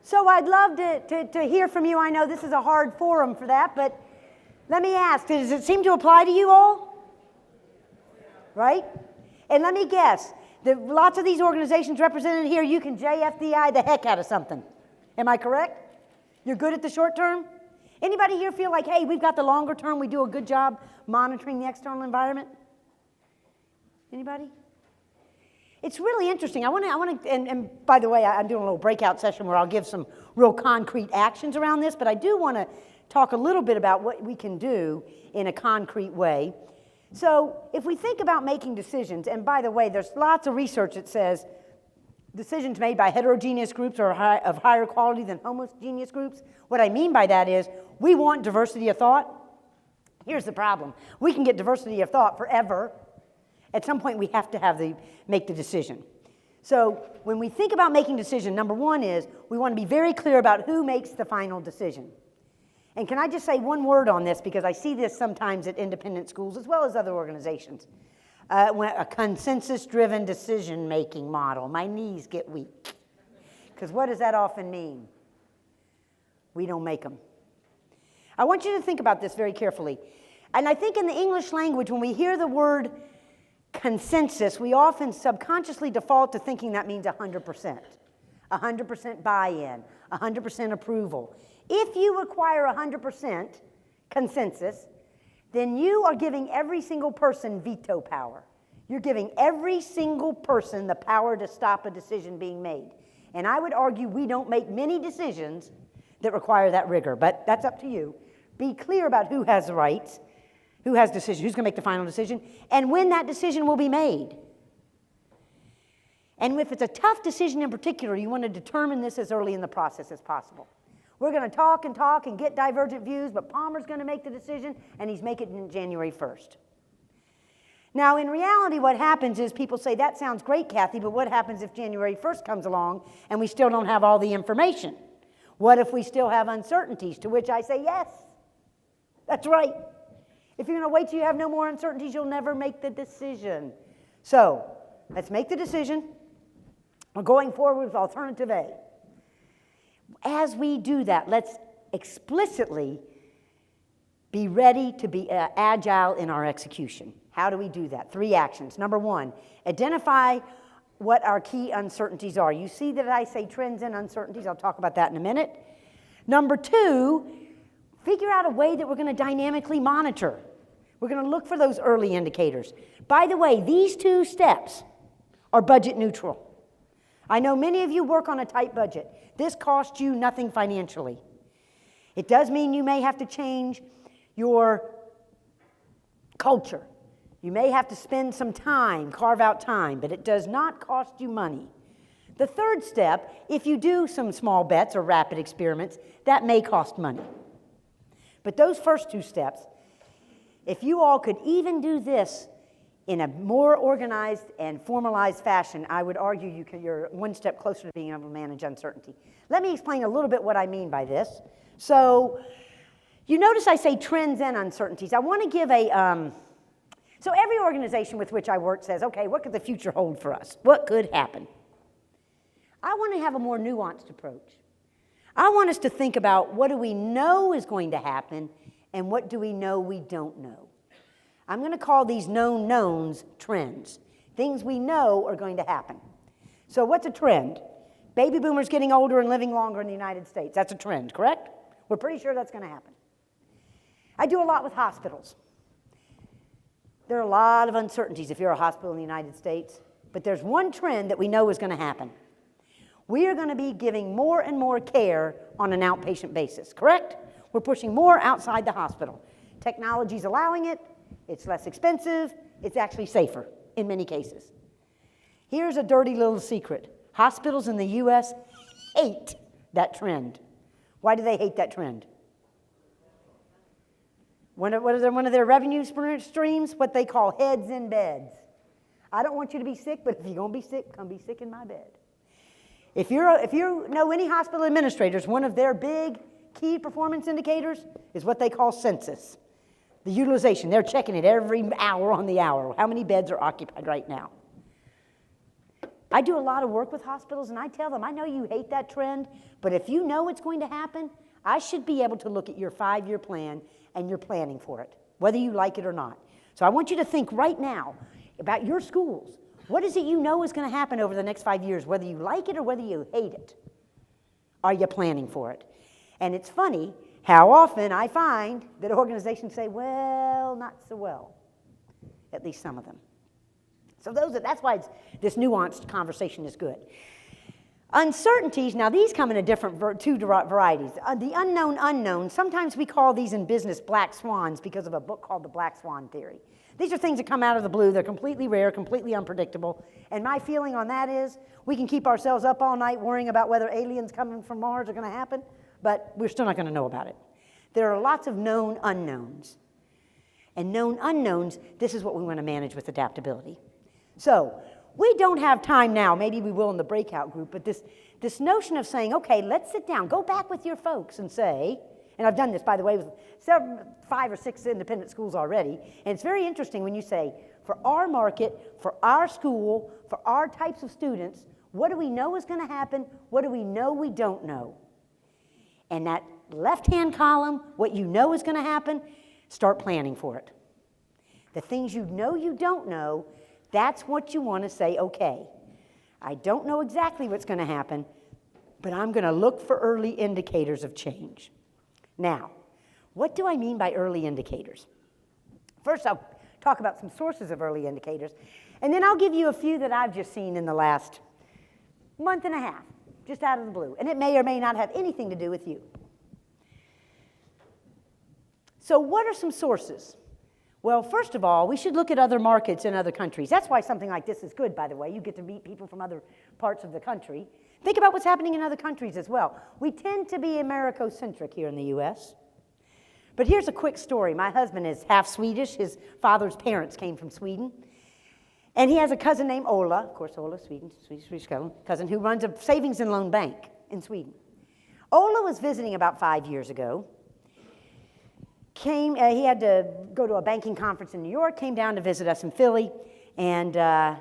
So I'd love to hear from you. I know this is a hard forum for that, but let me ask, does it seem to apply to you all? Right? And let me guess, lots of these organizations represented here, you can JFDI the heck out of something. Am I correct? You're good at the short term? Anybody here feel like, hey, we've got the longer term, we do a good job monitoring the external environment? Anybody? It's really interesting. I want to, and by the way, I'm doing a little breakout session where I'll give some real concrete actions around this, but I do want to talk a little bit about what we can do in a concrete way. So if we think about making decisions, and by the way, there's lots of research that says decisions made by heterogeneous groups are of higher quality than homogeneous groups. What I mean by that is we want diversity of thought. Here's the problem. We can get diversity of thought forever. At some point, we have to make the decision. So when we think about making decision, number one is we want to be very clear about who makes the final decision. And can I just say one word on this, because I see this sometimes at independent schools as well as other organizations. A consensus-driven decision-making model. My knees get weak. Because what does that often mean? We don't make them. I want you to think about this very carefully. And I think in the English language, when we hear the word consensus, we often subconsciously default to thinking that means 100%. 100% buy-in, 100% approval. If you require 100% consensus, then you are giving every single person veto power. You're giving every single person the power to stop a decision being made. And I would argue we don't make many decisions that require that rigor, but that's up to you. Be clear about who has the rights, who has decision, who's going to make the final decision, and when that decision will be made. And if it's a tough decision in particular, you want to determine this as early in the process as possible. We're going to talk and get divergent views, but Palmer's going to make the decision, and he's making it January 1st. Now, in reality, what happens is people say, that sounds great, Kathy, but what happens if January 1st comes along and we still don't have all the information? What if we still have uncertainties? To which I say, yes, that's right. If you're going to wait till you have no more uncertainties, you'll never make the decision. So, let's make the decision. We're going forward with alternative A. As we do that, let's explicitly be ready to be agile in our execution. How do we do that? 3 actions. Number 1, identify what our key uncertainties are. You see that I say trends and uncertainties. I'll talk about that in a minute. Number 2, figure out a way that we're going to dynamically monitor. We're going to look for those early indicators. By the way, these 2 steps are budget neutral. I know many of you work on a tight budget. This costs you nothing financially. It does mean you may have to change your culture. You may have to spend some time, carve out time, but it does not cost you money. The 3rd step, if you do some small bets or rapid experiments, that may cost money. But those first 2 steps, if you all could even do this in a more organized and formalized fashion, I would argue you're one step closer to being able to manage uncertainty. Let me explain a little bit what I mean by this. So, you notice I say trends and uncertainties. I want to give so every organization with which I work says, okay, what could the future hold for us? What could happen? I want to have a more nuanced approach. I want us to think about what do we know is going to happen and what do we know we don't know. I'm going to call these known knowns trends, things we know are going to happen. So what's a trend? Baby boomers getting older and living longer in the United States. That's a trend, correct? We're pretty sure that's going to happen. I do a lot with hospitals. There are a lot of uncertainties if you're a hospital in the United States, but there's one trend that we know is going to happen. We are going to be giving more and more care on an outpatient basis, correct? We're pushing more outside the hospital. Technology's allowing it. It's less expensive. It's actually safer in many cases. Here's a dirty little secret. Hospitals in the U.S. hate that trend. Why do they hate that trend? One of their revenue streams, what they call heads in beds. I don't want you to be sick, but if you're going to be sick, come be sick in my bed. If you know any hospital administrators, one of their big key performance indicators is what they call census. The utilization. They're checking it every hour on the hour. How many beds are occupied right now? I do a lot of work with hospitals, and I tell them, I know you hate that trend, but if you know it's going to happen, I should be able to look at your 5-year plan, and you're planning for it, whether you like it or not. So I want you to think right now about your schools. What is it you know is going to happen over the next 5 years, whether you like it or whether you hate it? Are you planning for it? And it's funny how often I find that organizations say, well, not so well, at least some of them. So that's why this nuanced conversation is good. Uncertainties, now these come in a different two varieties. The unknown unknown, sometimes we call these in business black swans because of a book called The Black Swan Theory. These are things that come out of the blue. They're completely rare, completely unpredictable. And my feeling on that is we can keep ourselves up all night worrying about whether aliens coming from Mars are going to happen, but we're still not going to know about it. There are lots of known unknowns. And known unknowns, this is what we want to manage with adaptability. So we don't have time now, maybe we will in the breakout group, but this notion of saying, okay, let's sit down, go back with your folks and say, and I've done this, by the way, with 5 or 6 independent schools already, and it's very interesting when you say, for our market, for our school, for our types of students, what do we know is going to happen? What do we know we don't know? And that left-hand column, what you know is going to happen, start planning for it. The things you know you don't know, that's what you want to say, okay, I don't know exactly what's going to happen, but I'm going to look for early indicators of change. Now, what do I mean by early indicators? First, I'll talk about some sources of early indicators, and then I'll give you a few that I've just seen in the last month and a half, just out of the blue, and it may or may not have anything to do with you. So what are some sources? Well, first of all, we should look at other markets in other countries. That's why something like this is good, by the way. You get to meet people from other parts of the country. Think about what's happening in other countries as well. We tend to be Americocentric here in the U.S. But here's a quick story. My husband is half Swedish. His father's parents came from Sweden. And he has a cousin named Ola, of course, Ola, Swedish cousin, who runs a savings and loan bank in Sweden. Ola was visiting about 5 years ago. He had to go to a banking conference in New York, came down to visit us in Philly, and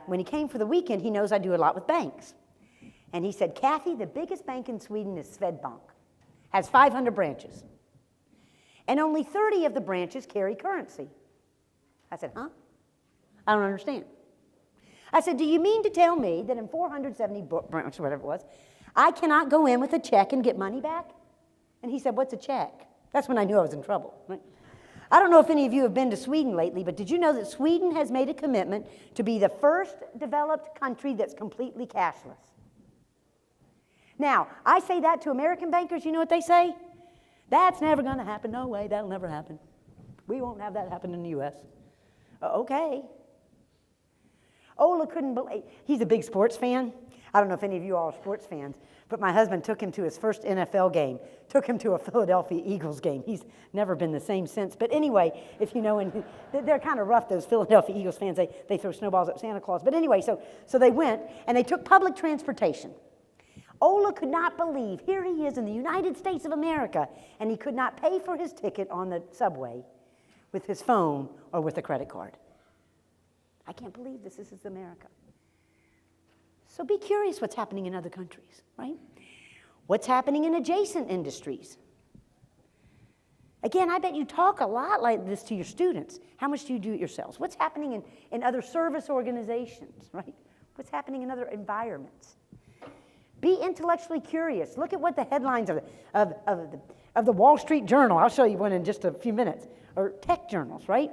when he came for the weekend, he knows I do a lot with banks. And he said, Kathy, the biggest bank in Sweden is Swedbank, has 500 branches, and only 30 of the branches carry currency. I said, huh? I don't understand. I said, do you mean to tell me that in 470 branches, or whatever it was, I cannot go in with a check and get money back? And he said, what's a check? That's when I knew I was in trouble. Right? I don't know if any of you have been to Sweden lately, but did you know that Sweden has made a commitment to be the first developed country that's completely cashless? Now, I say that to American bankers, you know what they say? That's never going to happen. No way, that'll never happen. We won't have that happen in the U.S. Okay. Ola couldn't believe, he's a big sports fan. I don't know if any of you all are sports fans, but my husband took him to his first NFL game, took him to a Philadelphia Eagles game. He's never been the same since. But anyway, if you know, and they're kind of rough, those Philadelphia Eagles fans. They throw snowballs at Santa Claus. But anyway, so they went, and they took public transportation. Ola could not believe, here he is in the United States of America, and he could not pay for his ticket on the subway with his phone or with a credit card. I can't believe this is America. So be curious what's happening in other countries, right? What's happening in adjacent industries? Again, I bet you talk a lot like this to your students. How much do you do it yourselves? What's happening in other service organizations, right? What's happening in other environments? Be intellectually curious. Look at what the headlines of the Wall Street Journal, I'll show you one in just a few minutes, or tech journals, right?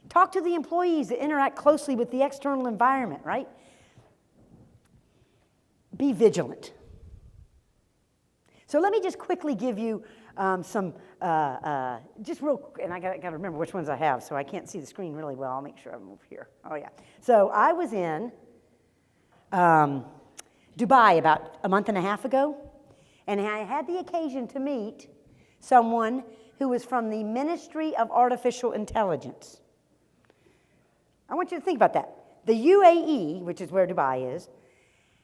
Talk to the employees that interact closely with the external environment, right? Be vigilant. So let me just quickly give you some, just real, and I got to remember which ones I have, so I can't see the screen really well. I'll make sure I move here. Oh, yeah. So I was in Dubai about a month and a half ago, and I had the occasion to meet someone who was from the Ministry of Artificial Intelligence. I want you to think about that. The UAE, which is where Dubai is,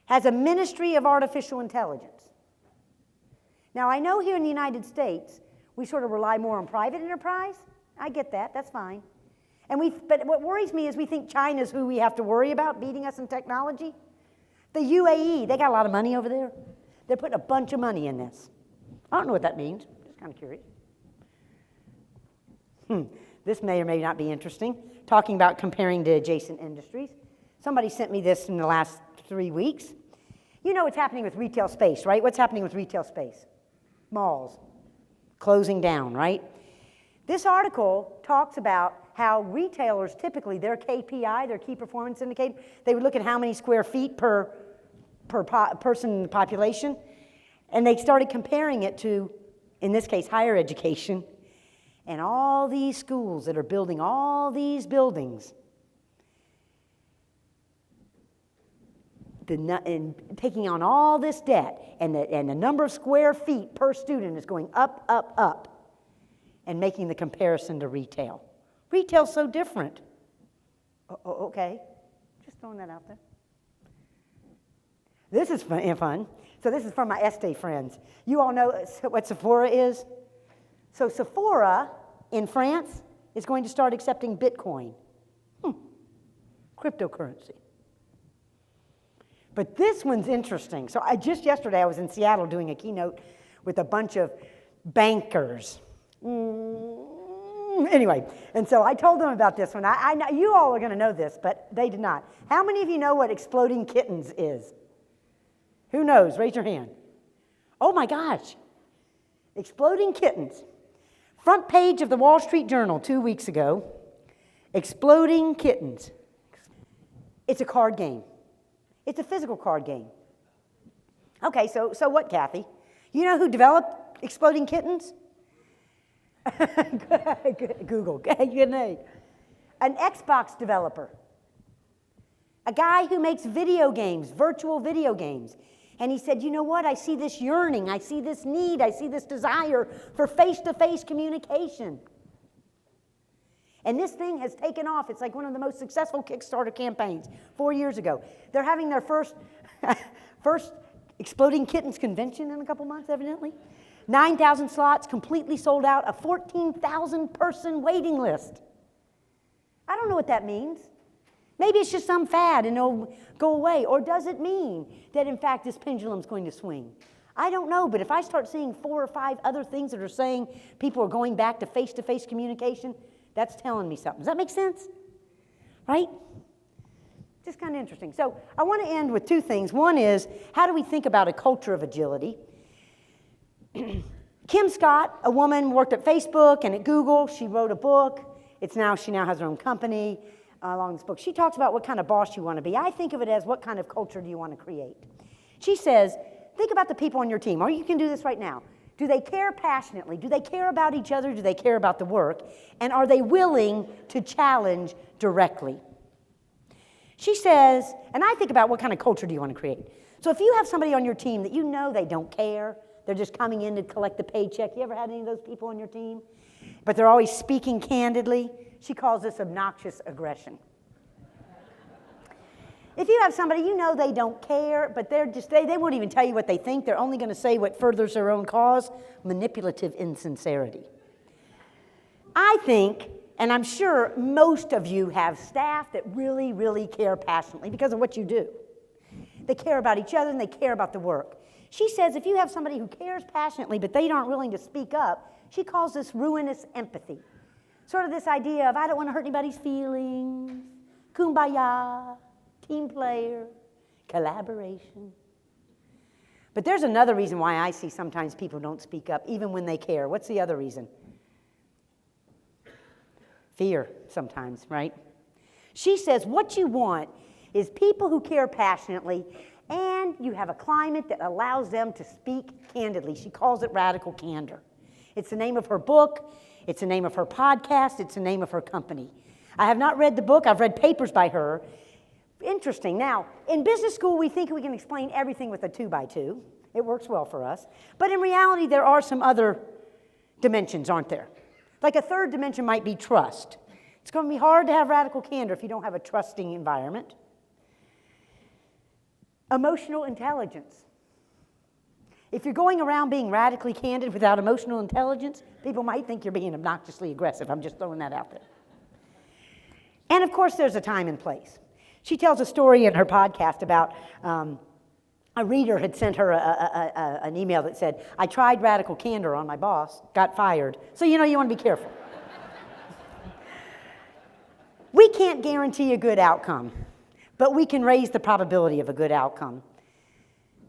has a Ministry of Artificial Intelligence. Now, I know here in the United States, we sort of rely more on private enterprise. I get that, that's fine. But what worries me is we think China's who we have to worry about beating us in technology. The UAE, they got a lot of money over there. They're putting a bunch of money in this. I don't know what that means. Just kind of curious. This may or may not be interesting. Talking about comparing to adjacent industries. Somebody sent me this in the last 3 weeks. You know what's happening with retail space, right? What's happening with retail space? Malls closing down, right? This article talks about how retailers typically, their KPI, their key performance indicator, they would look at how many square feet per person in the population, and they started comparing it to, in this case, higher education, and all these schools that are building all these buildings, and taking on all this debt, and the number of square feet per student is going up, up, up, and making the comparison to retail. Retail's so different. Okay, just throwing that out there. This is fun. So this is from my Estée friends. You all know what Sephora is? So Sephora in France is going to start accepting Bitcoin. Cryptocurrency. But this one's interesting. So yesterday I was in Seattle doing a keynote with a bunch of bankers. Anyway, and so I told them about this one. I know you all are going to know this, but they did not. How many of you know what exploding kittens is? Who knows? Raise your hand. Oh my gosh. Exploding kittens. Front page of the Wall Street Journal 2 weeks ago. Exploding kittens. It's a card game. It's a physical card game. Okay, so what, Kathy? You know who developed exploding kittens? Google. An Xbox developer. A guy who makes video games, virtual video games. And he said, you know what? I see this yearning. I see this need. I see this desire for face-to-face communication. And this thing has taken off. It's like one of the most successful Kickstarter campaigns 4 years ago. They're having their first Exploding Kittens convention in a couple months, evidently. 9,000 slots, completely sold out, a 14,000 person waiting list. I don't know what that means. Maybe it's just some fad and it'll go away. Or does it mean that, in fact, this pendulum's going to swing? I don't know, but if I start seeing 4 or 5 other things that are saying people are going back to face-to-face communication, that's telling me something. Does that make sense? Right? Just kind of interesting. So I want to end with 2 things. One is, how do we think about a culture of agility? Kim Scott, a woman, worked at Facebook and at Google. She wrote a book. She now has her own company along this book. She talks about what kind of boss you want to be. I think of it as, what kind of culture do you want to create? She says, think about the people on your team, or you can do this right now. Do they care passionately? Do they care about each other? Do they care about the work? And are they willing to challenge directly? She says, and I think about, what kind of culture do you want to create? So if you have somebody on your team that you know they don't care, they're just coming in to collect the paycheck. You ever had any of those people on your team? But they're always speaking candidly. She calls this obnoxious aggression. If you have somebody you know they don't care, but they won't even tell you what they think, they're only going to say what furthers their own cause, manipulative insincerity. I think, and I'm sure most of you have staff that really, really care passionately because of what you do. They care about each other and they care about the work. She says if you have somebody who cares passionately but they aren't willing to speak up, she calls this ruinous empathy. Sort of this idea of, I don't want to hurt anybody's feelings, kumbaya, team player, collaboration. But there's another reason why I see sometimes people don't speak up, even when they care. What's the other reason? Fear, sometimes, right? She says what you want is people who care passionately, and you have a climate that allows them to speak candidly. She calls it radical candor. It's the name of her book. It's the name of her podcast. It's the name of her company. I have not read the book. I've read papers by her. Interesting. Now, in business school, we think we can explain everything with a 2x2. It works well for us. But in reality, there are some other dimensions, aren't there? Like a third dimension might be trust. It's going to be hard to have radical candor if you don't have a trusting environment. Emotional intelligence. If you're going around being radically candid without emotional intelligence, people might think you're being obnoxiously aggressive. I'm just throwing that out there. And of course, there's a time and place. She tells a story in her podcast about a reader had sent her an email that said, I tried radical candor on my boss, got fired. So you want to be careful. We can't guarantee a good outcome, but we can raise the probability of a good outcome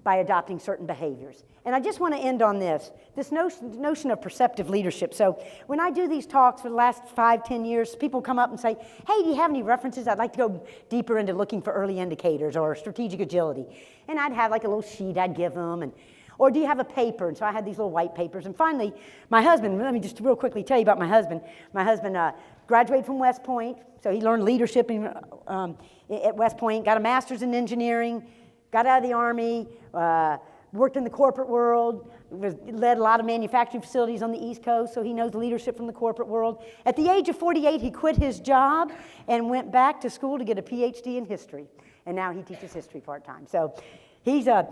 by adopting certain behaviors. And I just want to end on this notion of perceptive leadership. So when I do these talks for the last 5-10 years, people come up and say, hey, do you have any references? I'd like to go deeper into looking for early indicators or strategic agility. And I'd have like a little sheet I'd give them, or do you have a paper? And so I had these little white papers. And finally, my husband, let me just real quickly tell you about my husband. My husband graduated from West Point, so he learned leadership at West Point, got a master's in engineering, got out of the Army, worked in the corporate world, led a lot of manufacturing facilities on the East Coast, so he knows leadership from the corporate world. At the age of 48, he quit his job and went back to school to get a PhD in history. And now he teaches history part-time. So he said,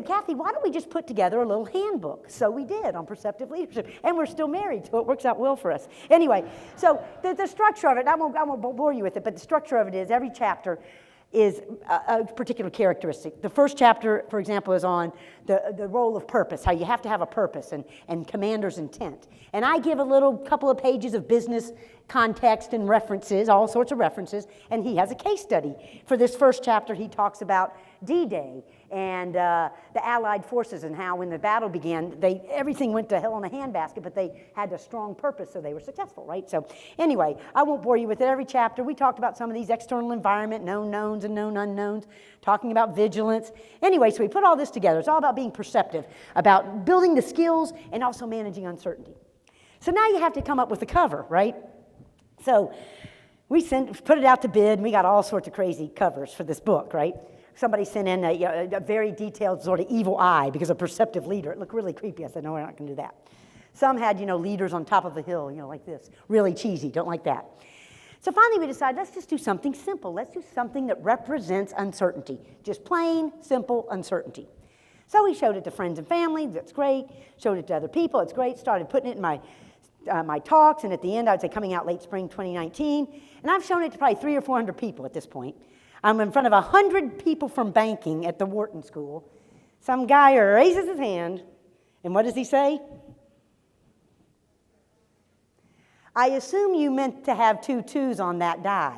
Kathy, why don't we just put together a little handbook? So we did on perceptive leadership. And we're still married, so it works out well for us. Anyway, so the structure of it, I won't bore you with it, but the structure of it is every chapter is a particular characteristic. The first chapter, for example, is on the role of purpose, how you have to have a purpose and commander's intent. And I give a little couple of pages of business context and references, all sorts of references, and he has a case study. For this first chapter, he talks about D-Day and the Allied forces and how when the battle began, everything went to hell in a handbasket, but they had a strong purpose, so they were successful, right? So anyway, I won't bore you with it. Every chapter, we talked about some of these external environment, known knowns and known unknowns, talking about vigilance. Anyway, so we put all this together. It's all about being perceptive, about building the skills and also managing uncertainty. So now you have to come up with a cover, right? So we put it out to bid, and we got all sorts of crazy covers for this book, right? Somebody sent in a very detailed sort of evil eye because a perceptive leader. It looked really creepy. I said, no, we're not going to do that. Some had, leaders on top of a hill, like this. Really cheesy. Don't like that. So finally we decided, let's just do something simple. Let's do something that represents uncertainty. Just plain, simple uncertainty. So we showed it to friends and family. That's great. Showed it to other people. It's great. Started putting it in my talks, and at the end I would say coming out late spring 2019. And I've shown it to probably 300 or 400 people at this point. I'm in front of 100 people from banking at the Wharton School. Some guy raises his hand, and what does he say? I assume you meant to have 2 2s on that die.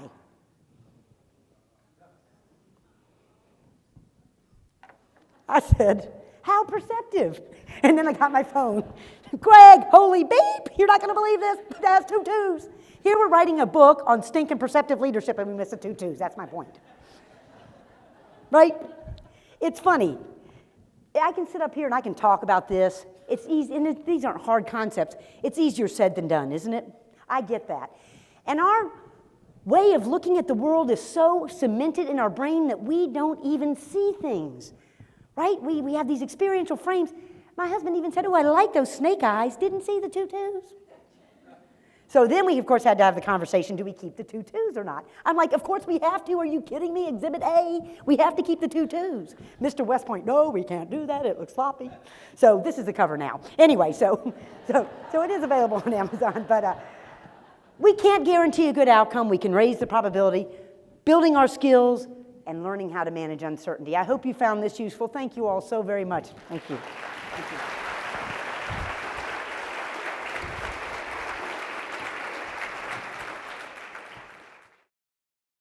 I said, how perceptive? And then I got my phone. Greg, holy beep, you're not going to believe this, but it has 2 2s. Here we're writing a book on stinking perceptive leadership, and we miss the 2 2s. That's my point. Right? It's funny. I can sit up here and I can talk about this. It's easy, and these aren't hard concepts. It's easier said than done, isn't it? I get that. And our way of looking at the world is so cemented in our brain that we don't even see things. Right? We have these experiential frames. My husband even said, oh, I like those snake eyes. Didn't see the 2 2s. So then we, of course, had to have the conversation, do we keep the 2 2s or not? I'm like, of course we have to. Are you kidding me? Exhibit A, we have to keep the 2 2s. Mr. West Point, no, we can't do that. It looks sloppy. So this is the cover now. Anyway, so it is available on Amazon. But we can't guarantee a good outcome. We can raise the probability, building our skills, and learning how to manage uncertainty. I hope you found this useful. Thank you all so very much. Thank you. Thank you.